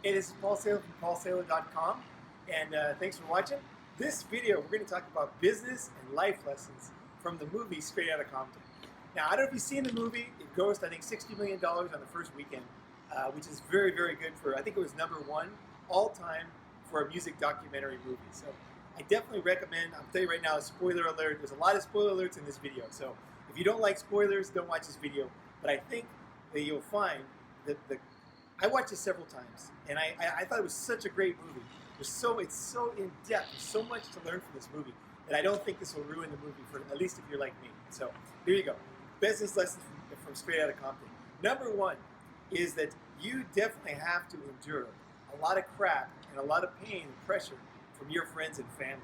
Hey, this is Paul Saylor from paulsaylor.com, and thanks for watching. This video, we're going to talk about business and life lessons from the movie Straight Outta Compton. Now, I don't know if you've seen the movie. It grossed, I think, $60 million on the first weekend, which is very, very good for, I think it was #1 all-time for a music documentary movie. So I definitely recommend, I'll tell you right now, a spoiler alert. There's a lot of spoiler alerts in this video. So if you don't like spoilers, don't watch this video. But I think that you'll find that I watched it several times, and I thought it was such a great movie. It's so in depth. There's so much to learn from this movie that I don't think this will ruin the movie for at least if you're like me. So here you go. Business lessons from Straight Outta Compton. #1 is that you definitely have to endure a lot of crap and a lot of pain and pressure from your friends and family,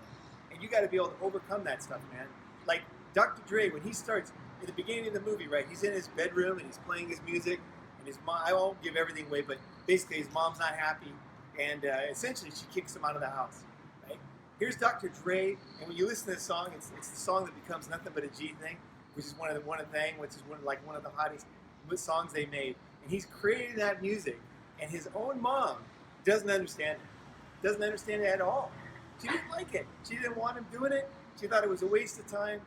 and you got to be able to overcome that stuff, man. Like Dr. Dre, when he starts in the beginning of the movie, right? He's in his bedroom and he's playing his music. His mom, I won't give everything away, but basically his mom's not happy, and essentially she kicks him out of the house. Right? Here's Dr. Dre, and when you listen to this song, it's the song that becomes Nothing But a G Thing, which is one of the hottest songs they made. And he's creating that music, and his own mom doesn't understand it. Doesn't understand it at all. She didn't like it. She didn't want him doing it. She thought it was a waste of time,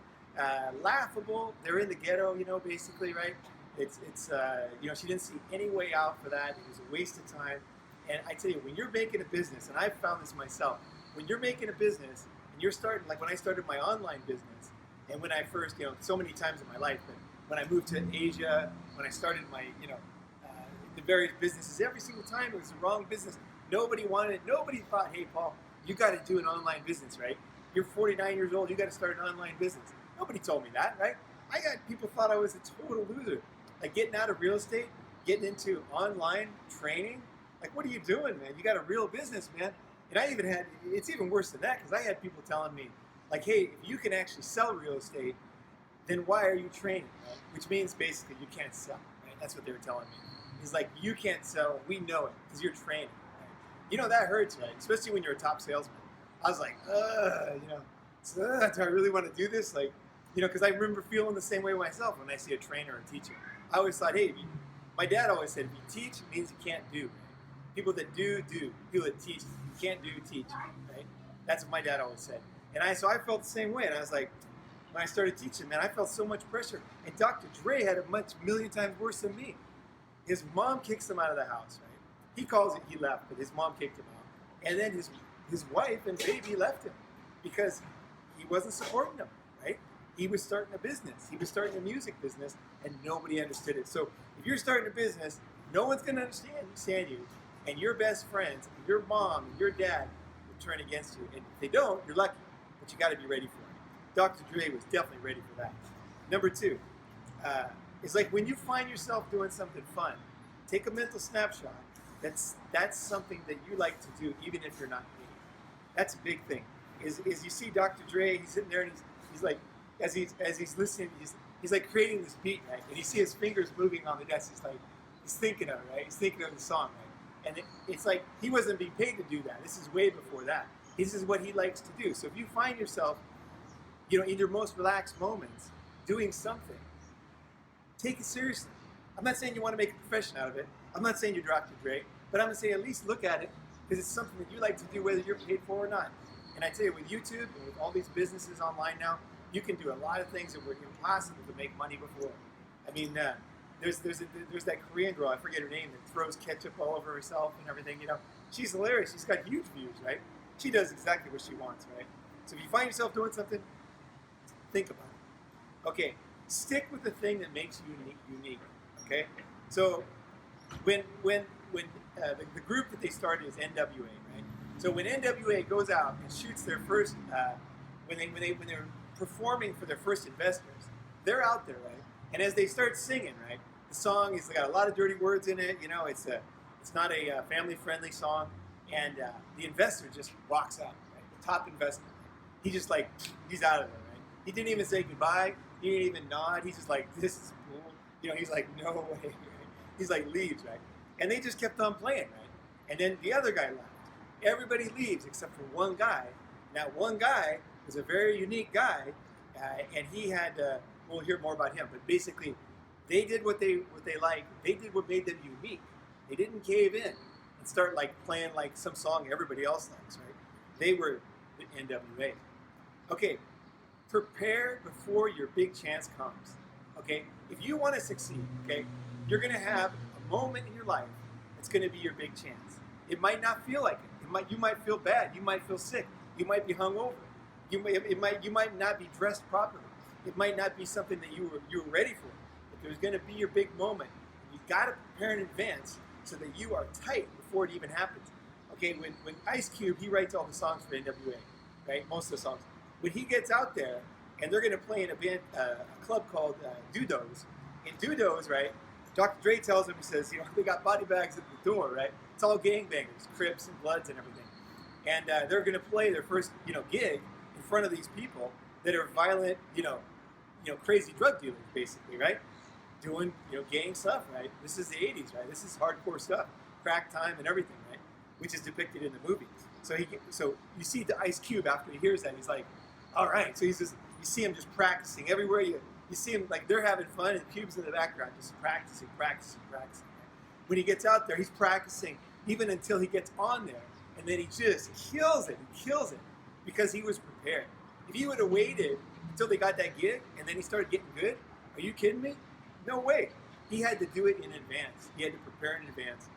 laughable. They're in the ghetto, basically, right? She didn't see any way out for that. It was a waste of time. And I tell you, when you're making a business, and I've found this myself, when you're making a business and you're starting, like when I started my online business, and when I first, so many times in my life, but when I moved to Asia, when I started my, the various businesses, every single time it was the wrong business. Nobody wanted it. Nobody thought, hey, Paul, you got to do an online business, right? You're 49 years old. You got to start an online business. Nobody told me that, right? I got people thought I was a total loser. Like getting out of real estate, getting into online training. Like, what are you doing, man? You got a real business, man. And I even had, it's even worse than that, because I had people telling me, like, hey, if you can actually sell real estate, then why are you training, right? Which means basically you can't sell, right? That's what they were telling me. It's like, you can't sell, we know it, because you're training, right? That hurts, right? Especially when you're a top salesman. I was like, do I really want to do this? Like, because I remember feeling the same way myself when I see a trainer or a teacher. I always thought, hey, my dad always said, if you teach, it means you can't do. Right? People that do. People that teach, you can't do, teach. Right? That's what my dad always said. And so I felt the same way. And I was like, when I started teaching, man, I felt so much pressure. And Dr. Dre had it million times worse than me. His mom kicks him out of the house, right? He calls it he left, but his mom kicked him out. And then his wife and baby left him because he wasn't supporting them, right? He was starting a business. He was starting a music business, and nobody understood it. So if you're starting a business, no one's going to understand you, and your best friends, your mom, and your dad will turn against you. And if they don't, you're lucky, but you got to be ready for it. Dr. Dre was definitely ready for that. #2, it's like when you find yourself doing something fun, take a mental snapshot. That's something that you like to do, even if you're not paid. That's a big thing. Is you see Dr. Dre, he's sitting there and he's like, as he's listening, he's like creating this beat, right? And you see his fingers moving on the desk. He's thinking of it, right? He's thinking of the song, right? And it's like he wasn't being paid to do that. This is way before that. This is what he likes to do. So if you find yourself, in your most relaxed moments, doing something, take it seriously. I'm not saying you want to make a profession out of it. I'm not saying you're Dr. Dre, but I'm gonna say at least look at it because it's something that you like to do, whether you're paid for or not. And I tell you, with YouTube and with all these businesses online now, you can do a lot of things that were impossible to make money before. I mean, there's that Korean girl, I forget her name, that throws ketchup all over herself and everything. She's hilarious. She's got huge views, right? She does exactly what she wants, right? So if you find yourself doing something, think about it. Okay, stick with the thing that makes you unique. Okay, so when the group that they started is NWA, right? So when NWA goes out and shoots their first, when they're performing for their first investors, they're out there, right? And as they start singing, right, the song has got a lot of dirty words in it. It's not a family-friendly song, and the investor just walks out, right? The top investor, he's out of there, right? He didn't even say goodbye. He didn't even nod. He's just like, this is cool. He's like, no way, right? He's like, leaves, right? And they just kept on playing, right? And then the other guy left. Everybody leaves except for one guy. Now, one guy was a very unique guy, and he had, we'll hear more about him, but basically, they did what they liked. They did what made them unique. They didn't cave in. and start like playing like some song everybody else likes, right? They were the NWA. Okay, prepare before your big chance comes. Okay, if you want to succeed, okay, you're gonna have a moment in your life. It's gonna be your big chance. It might not feel like it. You might feel bad. You might feel sick. You might be hungover. You might not be dressed properly. It might not be something that you were ready for. But there's gonna be your big moment. You gotta prepare in advance so that you are tight before it even happens. Okay, when Ice Cube, he writes all the songs for NWA, right? Most of the songs. When he gets out there and they're going to play in a club called Dudo's. In Dudo's, right, Dr. Dre tells him, he says, they got body bags at the door, right? It's all gangbangers, Crips and Bloods and everything. And they're going to play their first, gig in front of these people that are violent, crazy drug dealers, basically, right? Doing, gang stuff, right? This is the 80s, right? This is hardcore stuff, crack time and everything, right? Which is depicted in the movie. So you see the Ice Cube after he hears that, he's like, all right. So you see him just practicing everywhere. You see him like they're having fun, and Cube's in the background just practicing. When he gets out there, he's practicing even until he gets on there, and then he just kills it. He kills it because he was prepared. If he would have waited until they got that gig and then he started getting good, are you kidding me? No way. He had to do it in advance. He had to prepare in advance.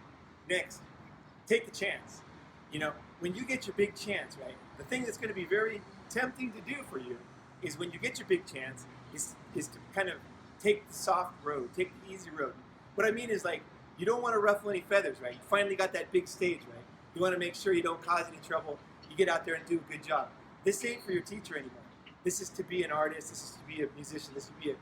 Next, take the chance. When you get your big chance, right? The thing that's going to be very tempting to do for you is when you get your big chance is to kind of take the soft road, take the easy road. What I mean is like you don't want to ruffle any feathers, right? You finally got that big stage, right? You want to make sure you don't cause any trouble. You get out there and do a good job. This ain't for your teacher anymore. This is to be an artist. This is to be a musician. This is to be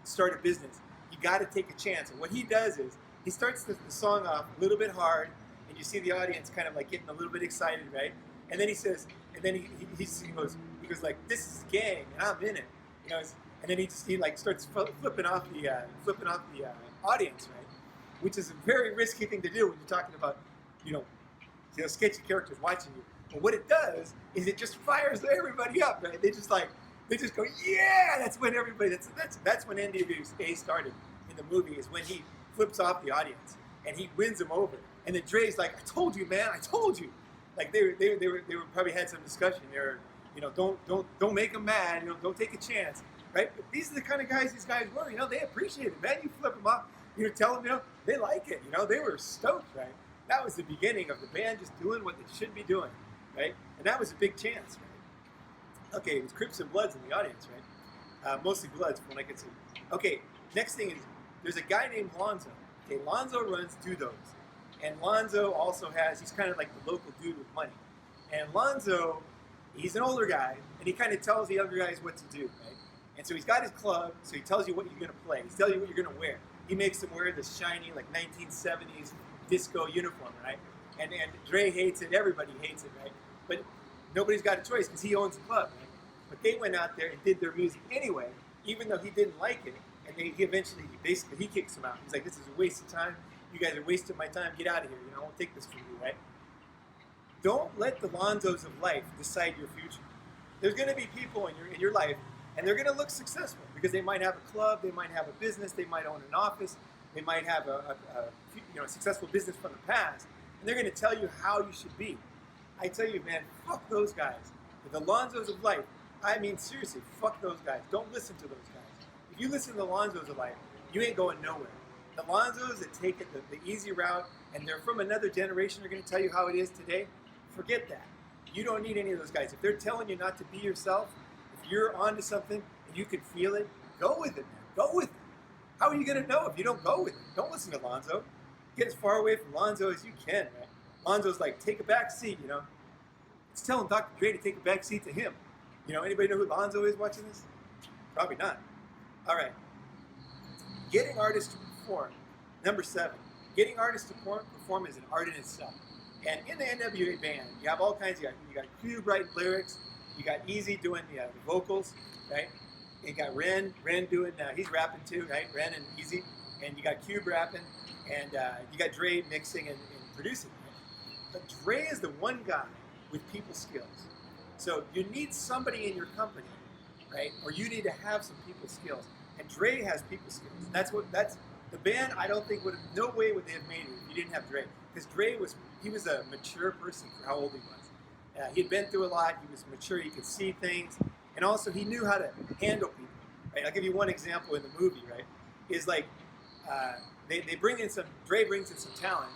start a business. You got to take a chance. And what he does is he starts the song off a little bit hard, and you see the audience kind of like getting a little bit excited, right? And then he says, and then he goes like, this is gang, and I'm in it, and then he starts flipping off the audience, right? Which is a very risky thing to do when you're talking about, sketchy characters watching you. But what it does is it just fires everybody up, right? They just go, yeah! That's when everybody. That's when NWA started in the movie. Is when he flips off the audience and he wins them over. And then Dre's like, I told you, man, I told you. Like they were probably had some discussion. Don't make them mad. Don't take a chance, right? But these are the kind of guys these guys were. They appreciate it, man. You flip them off. Tell them, they like it. They were stoked, right? That was the beginning of the band just doing what they should be doing, right? And that was a big chance, right? Okay, it was Crips and Bloods in the audience, right? Mostly Bloods, from what I can see. Okay, next thing is there's a guy named Lonzo. Okay, Lonzo runs Dudo's. And Lonzo also he's kind of like the local dude with money. And Lonzo, he's an older guy, and he kind of tells the younger guys what to do, right? And so he's got his club, so he tells you what you're going to play. He tells you what you're going to wear. He makes them wear the shiny, like 1970s disco uniform, right? And Dre hates it, everybody hates it, right? But nobody's got a choice because he owns the club, right? But they went out there and did their music anyway, even though he didn't like it. And he kicks them out. He's like, this is a waste of time. You guys are wasting my time. Get out of here. I won't take this from you, right? Don't let the Manzos of life decide your future. There's going to be people in your life, and they're going to look successful because they might have a club, they might have a business, they might own an office, they might have a successful business from the past, and they're going to tell you how you should be. I tell you, man, fuck those guys. The Lonzos of life. I mean, seriously, fuck those guys. Don't listen to those guys. If you listen to the Lonzos of life, you ain't going nowhere. The Lonzos that take it the easy route, and they're from another generation, are going to tell you how it is today. Forget that. You don't need any of those guys. If they're telling you not to be yourself, if you're onto something and you can feel it, go with it, man. Go with it. How are you going to know if you don't go with it? Don't listen to Lonzo. Get as far away from Lonzo as you can, man. Lonzo's like, take a back seat, It's telling Dr. Dre to take a back seat to him. Anybody know who Lonzo is watching this? Probably not. All right. Getting artists to perform. Number 7. Getting artists to perform is an art in itself. And in the NWA band, you have all kinds. You got Cube writing lyrics. You got Easy doing the vocals, right? You got Ren doing, he's rapping too, right? Ren and Easy. And you got Cube rapping. And you got Dre mixing and producing. Right? But Dre is the one guy with people skills. So you need somebody in your company, right? Or you need to have some people skills. And Dre has people skills. That's The band, I don't think would have, no way would they have made it if you didn't have Dre. Because Dre he was a mature person for how old he was. He had been through a lot. He was mature. He could see things, and also he knew how to handle people. Right? I'll give you one example in the movie. Right, is like they bring in some. Dre brings in some talent.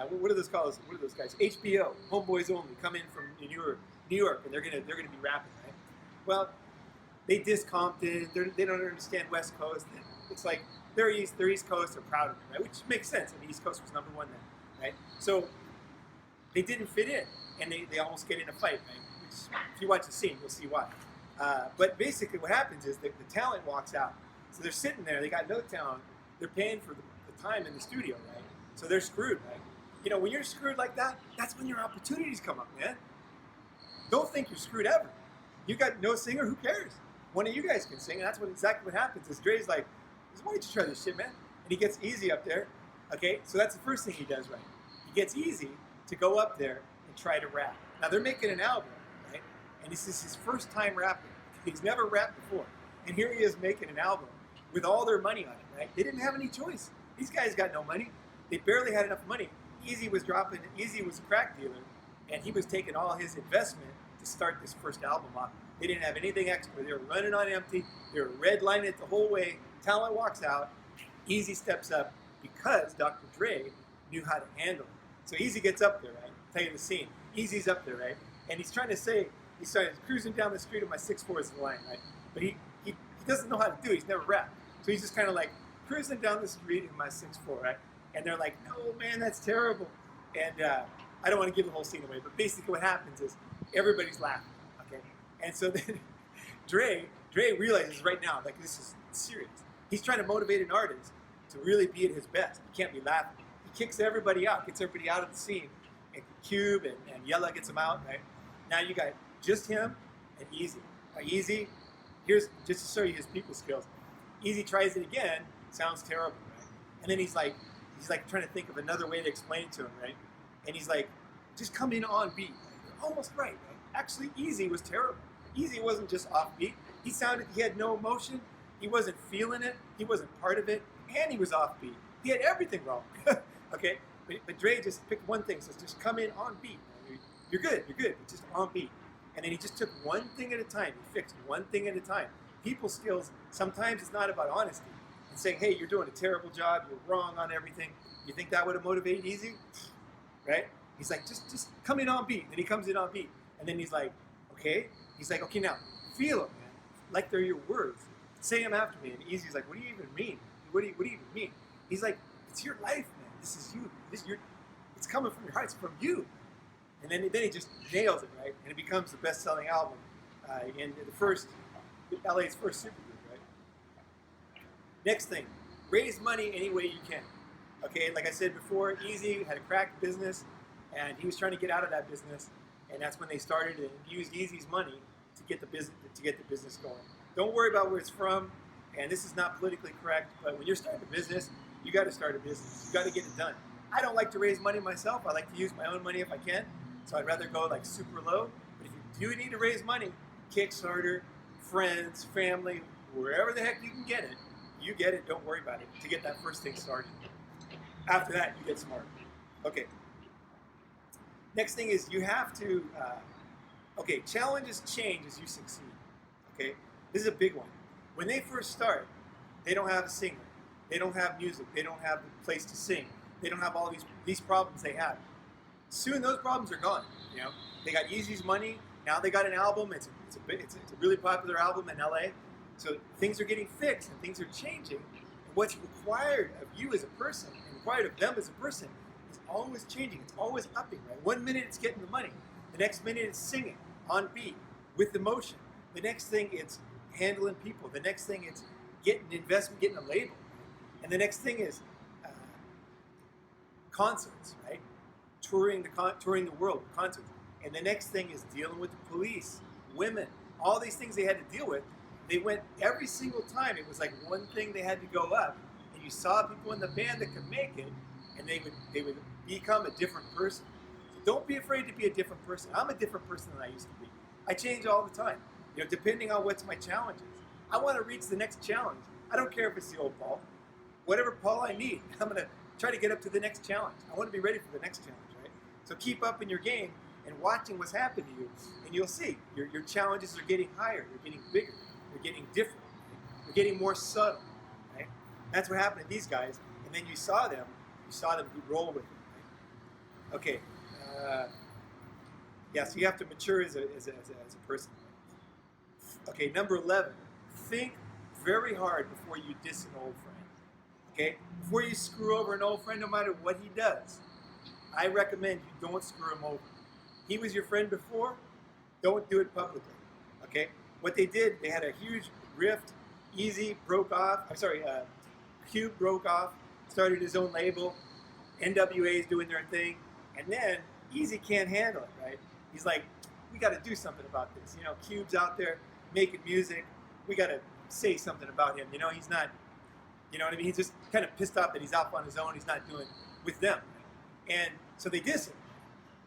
What are those called? What are those guys? HBO, Homeboys Only, come in from New York, and they're gonna be rapping. Right? Well, they diss Compton. They don't understand West Coast. It's like they're East Coast. They're proud of it, right? Which makes sense. I mean, East Coast was #1 then, right? So they didn't fit in, and they almost get in a fight, right? Which, if you watch the scene, you'll see why. But basically, what happens is the talent walks out. So they're sitting there. They got no talent. They're paying for the time in the studio, right? So they're screwed, right? You know, when you're screwed like that, that's when your opportunities come up, man. Don't think you're screwed ever. You got no singer. Who cares? One of you guys can sing, and that's exactly what happens. Is Dre's like, why don't you try this shit, man? And he gets Easy up there. Okay, so that's the first thing he does, right? He gets Easy to go up there and try to rap. Now they're making an album, right? And this is his first time rapping. He's never rapped before, and here he is making an album with all their money on it, right? They didn't have any choice. These guys got no money. They barely had enough money. Easy was a crack dealer, and he was taking all his investment to start this first album off. They didn't have anything extra. They were running on empty. They were redlining it the whole way. Talent walks out. Easy steps up because Dr. Dre knew how to handle it. So Easy gets up there, right? I'll tell you the scene. Easy's up there, right? And he's trying to say, he's cruising down the street, and my 6'4" is the line, right? But he doesn't know how to do it. He's never rapped. So he's just kind of like cruising down the street in my 6'4", right? And they're like, no, man, that's terrible. And I don't want to give the whole scene away, but basically what happens is everybody's laughing, okay? And so then Dre realizes right now, like, this is serious. He's trying to motivate an artist to really be at his best. He can't be laughing. He kicks everybody out, gets everybody out of the scene. And Cube and Yella gets him out, right? Now you got just him and Easy. Easy, here's just to show you his people skills. Easy tries it again, sounds terrible, right? And then he's like trying to think of another way to explain it to him, right? And he's like, just come in on beat. You're almost right, right? Actually, Easy was terrible. Easy wasn't just off beat. He had no emotion. He wasn't feeling it. He wasn't part of it. And he was off beat. He had everything wrong. Okay? But Dre just picked one thing. So just come in on beat. You're good. But just on beat. And then he just took one thing at a time. He fixed one thing at a time. People skills, sometimes it's not about honesty. And saying, hey, you're doing a terrible job. You're wrong on everything. You think that would have motivated Easy? Right? He's like, just come in on beat. Then he comes in on beat. And then he's like, okay. He's like, okay, now, feel them, man. Like they're your words. Say them after me. And Easy's like, what do you even mean? What do you even mean? He's like, it's your life, man. This is you. It's coming from your heart. It's from you. And then he just nails it, right? And it becomes the best-selling album in LA's first supergroup, right? Next thing, raise money any way you can. Okay, like I said before, Easy had a crack business, and he was trying to get out of that business, and that's when they started and used Easy's money to get the business going. Don't worry about where it's from, and this is not politically correct, but when you're starting a business, you got to start a business. You got to get it done. I don't like to raise money myself. I like to use my own money if I can, so I'd rather go like super low. But if you do need to raise money, Kickstarter, friends, family, wherever the heck you can get it, you get it. Don't worry about it to get that first thing started. After that, you get smart. Okay. Next thing is you have to, challenges change as you succeed. Okay, this is a big one. When they first start, they don't have a singer. They don't have music. They don't have the place to sing. They don't have all these problems they have. Soon those problems are gone. You know, they got Easy's money. Now they got an album. It's a really popular album in LA. So things are getting fixed and things are changing. And what's required of you as a person and required of them as a person is always changing. It's always upping, right? 1 minute it's getting the money. The next minute it's singing on beat with emotion. The next thing it's handling people. The next thing it's getting investment, getting a label. And the next thing is concerts, right? Touring the world with concerts. And the next thing is dealing with the police, women, all these things they had to deal with. They went every single time. It was like one thing they had to go up. And you saw people in the band that could make it, and they would become a different person. So don't be afraid to be a different person. I'm a different person than I used to be. I change all the time, depending on what's my challenges. I want to reach the next challenge. I don't care if it's the old ball. whatever Paul I need. I'm going to try to get up to the next challenge. I want to be ready for the next challenge, right? So keep up in your game and watching what's happening to you, and you'll see your challenges are getting higher, they're getting bigger, they're getting different, right? They're getting more subtle, right? That's what happened to these guys, and then you saw them roll with it, right? Okay, yeah, so you have to mature as a person. Okay, number 11, think very hard before you diss an old friend. Okay, before you screw over an old friend, no matter what he does, I recommend you don't screw him over. He was your friend before, don't do it publicly. Okay, what they did, they had a huge rift. Easy broke off. Cube broke off, started his own label. NWA is doing their thing, and then Easy can't handle it, right? He's like, we got to do something about this. You know, Cube's out there making music. We got to say something about him. You know, he's not, you know what I mean? He's just kind of pissed off that he's out on his own. He's not doing with them. And so they diss him.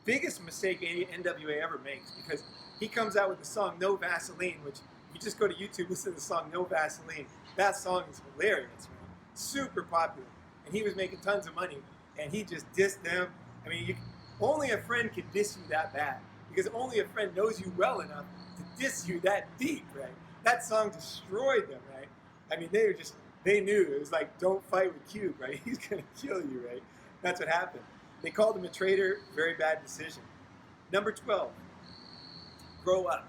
Biggest mistake NWA ever makes, because he comes out with the song No Vaseline, which you just go to YouTube, listen to the song No Vaseline. That song is hilarious, right? Super popular. And he was making tons of money, and he just dissed them. I mean, only a friend can diss you that bad, because only a friend knows you well enough to diss you that deep, right? That song destroyed them, right? I mean, they knew. It was like, don't fight with Cube, right? He's going to kill you, right? That's what happened. They called him a traitor. Very bad decision. Number 12, grow up.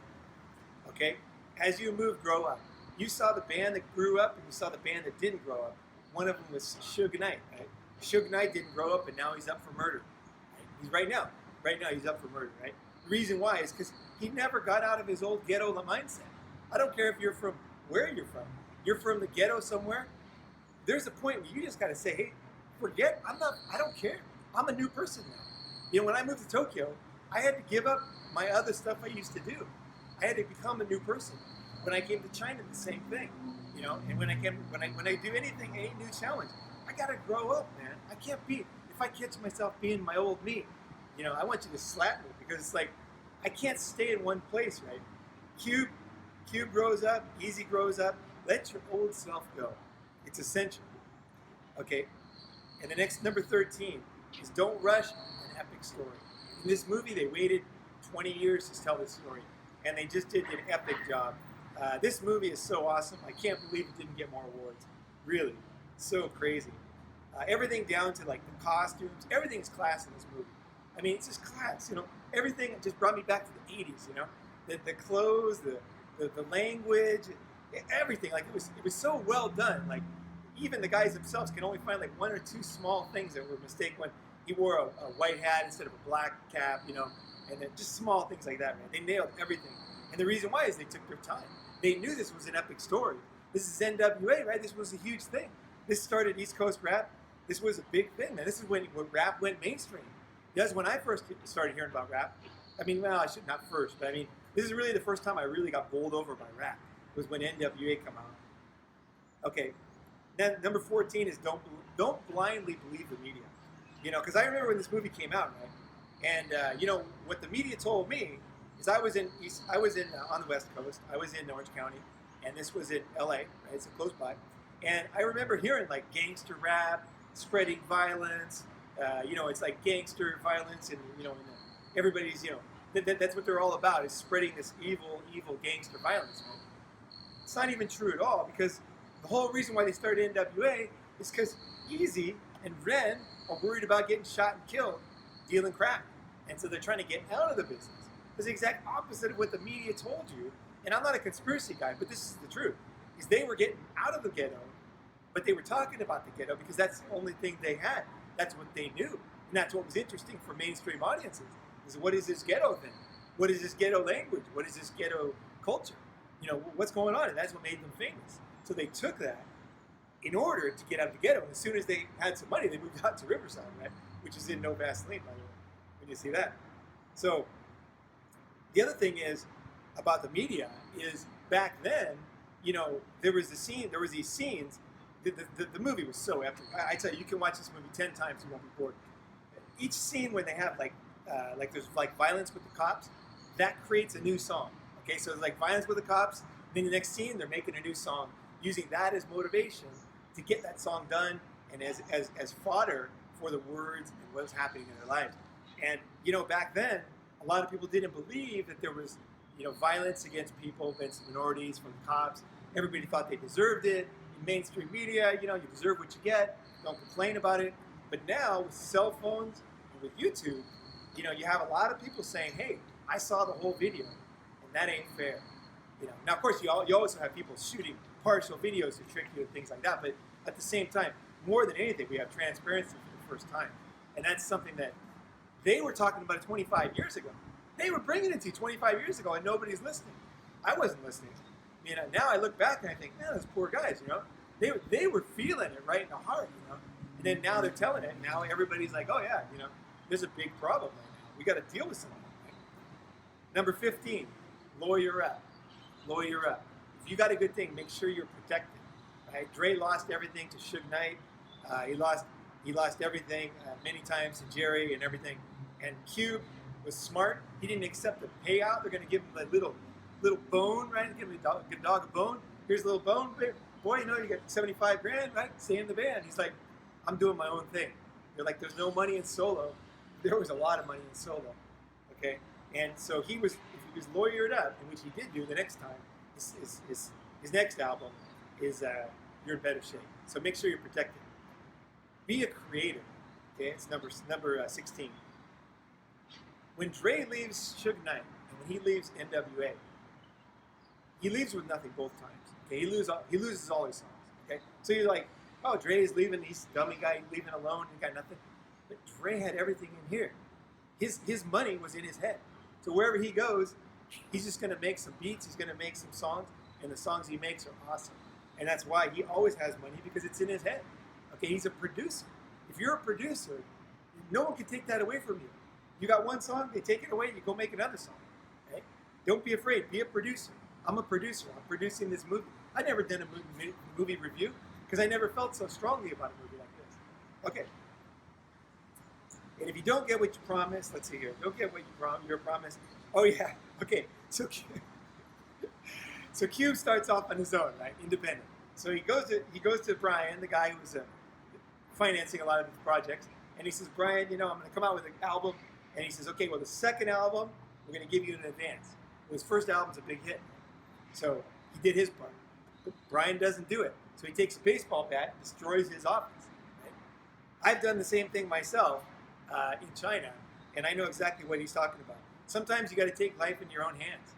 Okay? As you move, grow up. You saw the band that grew up, and you saw the band that didn't grow up. One of them was Suge Knight, right? Suge Knight didn't grow up, and now he's up for murder. Right? He's right now he's up for murder, right? The reason why is because he never got out of his old ghetto mindset. I don't care if you're from where you're from. You're from the ghetto somewhere. There's a point where you just got to say, hey, I don't care. I'm a new person now. You know, when I moved to Tokyo, I had to give up my other stuff I used to do. I had to become a new person. When I came to China, the same thing. You know, and when I do anything, any new challenge, I gotta grow up, man. I can't be, if I catch myself being my old me, you know, I want you to slap me, because it's like, I can't stay in one place, right? Cube grows up, Easy grows up. Let your old self go. It's essential. Okay? And the next, number 13, is don't rush an epic story. In this movie, they waited 20 years to tell this story, and they just did an epic job. This movie is so awesome. I can't believe it didn't get more awards. Really, so crazy. Everything down to like the costumes, everything's class in this movie. I mean, it's just class, you know. Everything just brought me back to the 80s, you know. The clothes, the language, everything. Like it was so well done. Like even the guys themselves can only find like one or two small things that were a mistake. When he wore a white hat instead of a black cap, you know, and then just small things like that, man. They nailed everything. And the reason why is they took their time. They knew this was an epic story. This is NWA, right? This was a huge thing. This started East Coast rap. This was a big thing, man. This is when rap went mainstream. That's when I first started hearing about rap. I mean, well, I should not first, but I mean, this is really the first time I really got bowled over by rap. It was when NWA came out. Okay, then number 14 is don't blindly believe the media. You know, because I remember when this movie came out, right? And you know what the media told me is I was on the West Coast. I was in Orange County, and this was in LA, right? It's close by. And I remember hearing like gangster rap, spreading violence. You know, it's like gangster violence, and you know, everybody's, you know, that's what they're all about, is spreading this evil gangster violence. Right? It's not even true at all, because the whole reason why they started NWA is because Easy and Ren are worried about getting shot and killed dealing crack, and so they're trying to get out of the business. It's the exact opposite of what the media told you. And I'm not a conspiracy guy, but this is the truth. Is they were getting out of the ghetto, but they were talking about the ghetto because that's the only thing they had. That's what they knew. And that's what was interesting for mainstream audiences, is what is this ghetto thing? What is this ghetto language? What is this ghetto culture? You know, what's going on? And that's what made them famous. So they took that in order to get out of the ghetto. And as soon as they had some money, they moved out to Riverside, right? Which is in No Vaseline, by the way, when you see that. So the other thing is about the media is back then, you know, there was these scenes. The movie was so epic. I tell you, you can watch this movie 10 times, you won't be bored. Each scene when they have like there's like violence with the cops, that creates a new song. Okay, so it's like violence with the cops. Then the next scene, they're making a new song, using that as motivation to get that song done and as fodder for the words and what was happening in their lives. And back then, a lot of people didn't believe that there was violence against people, against minorities, from the cops. Everybody thought they deserved it. In mainstream media, you deserve what you get. Don't complain about it. But now with cell phones and with YouTube, you have a lot of people saying, "Hey, I saw the whole video, and that ain't fair." Now of course you also have people shooting partial videos to trick you and things like that. But at the same time, more than anything, we have transparency for the first time, and that's something that they were talking about 25 years ago. They were bringing it to you 25 years ago, and nobody's listening. I wasn't listening. Now I look back and I think, man, those poor guys. They were feeling it right in the heart. And then now they're telling it. Now everybody's like, oh yeah, there's a big problem right now. We got to deal with something. Right? Number 15, lawyer up. Lawyer up. If you got a good thing, make sure you're protected. Right? Dre lost everything to Suge Knight. He lost everything many times to Jerry and everything. And Cube was smart. He didn't accept the payout. They're going to give him a little bone, right? Give him a dog a bone. Here's a little bone, boy. You got 75 grand, right? Stay in the band. He's like, I'm doing my own thing. They're like, there's no money in solo. There was a lot of money in solo, okay? And so if he was lawyered up, and which he did do the next time, his next album is You're in Better Shape. So make sure you're protected. Be a creator, okay? It's number 16. When Dre leaves Suge Knight, and when he leaves NWA, he leaves with nothing both times, okay? He loses all his songs, okay? So you're like, oh, Dre's leaving, he's a dummy guy, leaving alone, he got nothing. But Dre had everything in here. His money was in his head. So wherever he goes, he's just going to make some beats, he's going to make some songs, and the songs he makes are awesome. And that's why he always has money, because it's in his head. Okay, he's a producer. If you're a producer, no one can take that away from you. You got one song, they take it away, you go make another song. Okay? Don't be afraid, be a producer. I'm a producer, I'm producing this movie. I never done a movie review, because I never felt so strongly about a movie like this. Okay. And if you don't get what you promised, let's see here. Don't get what you're promised. Oh yeah. Okay. So Cube starts off on his own, right? Independent. So he goes to Brian, the guy who's financing a lot of his projects, and he says, Brian, I'm going to come out with an album. And he says, okay, well, the second album, we're going to give you in advance. Well, his first album's a big hit. So he did his part. But Brian doesn't do it. So he takes a baseball bat, destroys his office. Right? I've done the same thing myself in China, and I know exactly what he's talking about. Sometimes you got to take life in your own hands.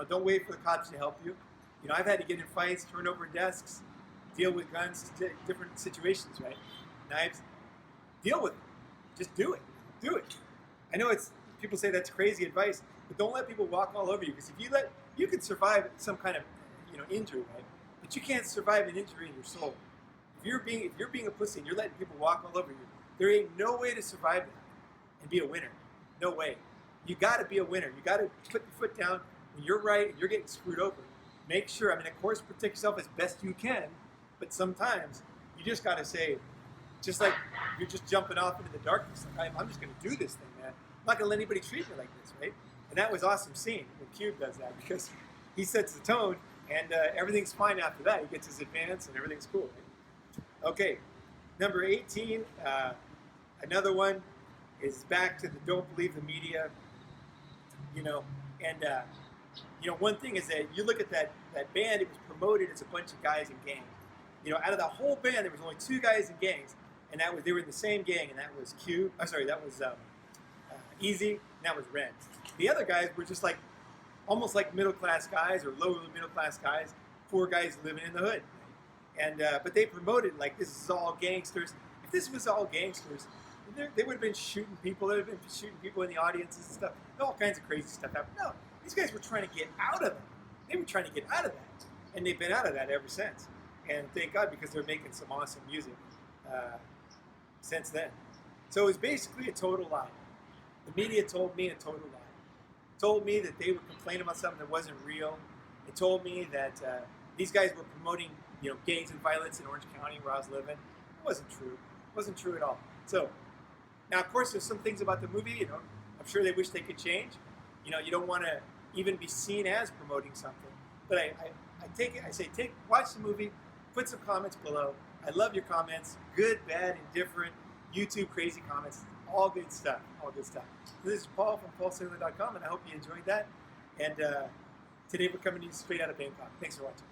Don't wait for the cops to help you. I've had to get in fights, turn over desks, deal with guns, different situations, right? Knives. Deal with it. Just do it. Do it. I know people say that's crazy advice, but don't let people walk all over you, because you can survive some kind of injury, right? But you can't survive an injury in your soul. If you're being a pussy and you're letting people walk all over you, there ain't no way to survive that and be a winner. No way. You got to be a winner. You got to put your foot down when you're right and you're getting screwed over. Make sure. of course, protect yourself as best you can, but sometimes you just got to say, just like you're just jumping off into the darkness. Like, I'm just going to do this thing, man. I'm not going to let anybody treat me like this, right? And that was awesome seeing when Cube does that, because he sets the tone, and everything's fine after that. He gets his advance, and everything's cool. Right? Okay, number 18. Another one is back to the don't believe the media. One thing is that you look at that band. It was promoted as a bunch of guys in gangs. Out of the whole band, there was only 2 guys in gangs. And they were in the same gang, and that was that was Easy, and that was Ren. The other guys were just almost like middle-class guys or lower middle-class guys, poor guys living in the hood. And but they promoted like this is all gangsters. If this was all gangsters, they would have been shooting people. They would have been shooting people in the audiences and stuff. All kinds of crazy stuff happened. No, these guys were trying to get out of it. They were trying to get out of that, and they've been out of that ever since. And thank God, because they're making some awesome music since then. So it was basically a total lie. The media told me a total lie. Told me that they would complain about something that wasn't real. It told me that these guys were promoting, gangs and violence in Orange County where I was living. It wasn't true. It wasn't true at all. So now, of course, there's some things about the movie. I'm sure they wish they could change. You don't want to even be seen as promoting something. But I say watch the movie, put some comments below, I love your comments. Good, bad, indifferent, YouTube crazy comments. All good stuff. All good stuff. This is Paul from paulsailor.com, and I hope you enjoyed that. And today we're coming to you straight out of Bangkok. Thanks for watching.